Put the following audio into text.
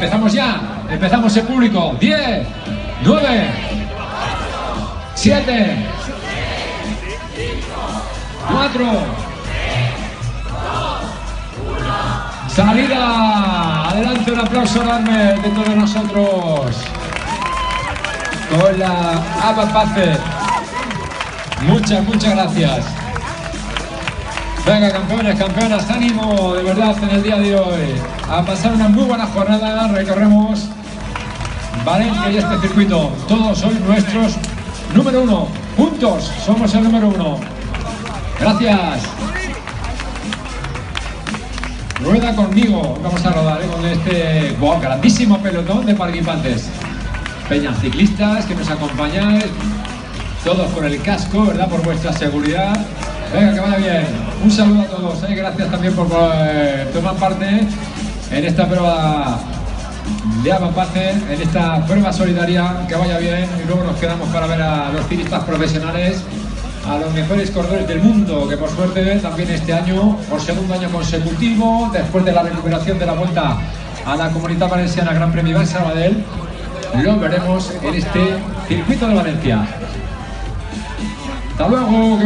Empezamos ya. Empezamos el público. 10, 9, 7, 4. Salida. Adelante, un aplauso enorme de todos nosotros. Con la ABA Pace. Muchas gracias. Venga, campeones, campeonas, ánimo de verdad en el día de hoy. A pasar una muy buena jornada. Recorremos Valencia y este circuito. Todos sois nuestros número 1. Juntos somos el número 1. Gracias. Rueda conmigo. Vamos a rodar con este grandísimo pelotón de participantes. Peñas ciclistas que nos acompañáis. Todos con el casco, ¿verdad? Por vuestra seguridad. Venga, que vaya bien. Un saludo a todos. Gracias también por tomar parte en esta prueba de ABA Pace, en esta prueba solidaria. Que vaya bien. Y luego nos quedamos para ver a los ciclistas profesionales, a los mejores corredores del mundo, que por suerte también este año, por segundo año consecutivo, después de la recuperación de la vuelta a la Comunitat Valenciana Gran Premio Iván Sabadell, lo veremos en este circuito de Valencia. Hasta luego.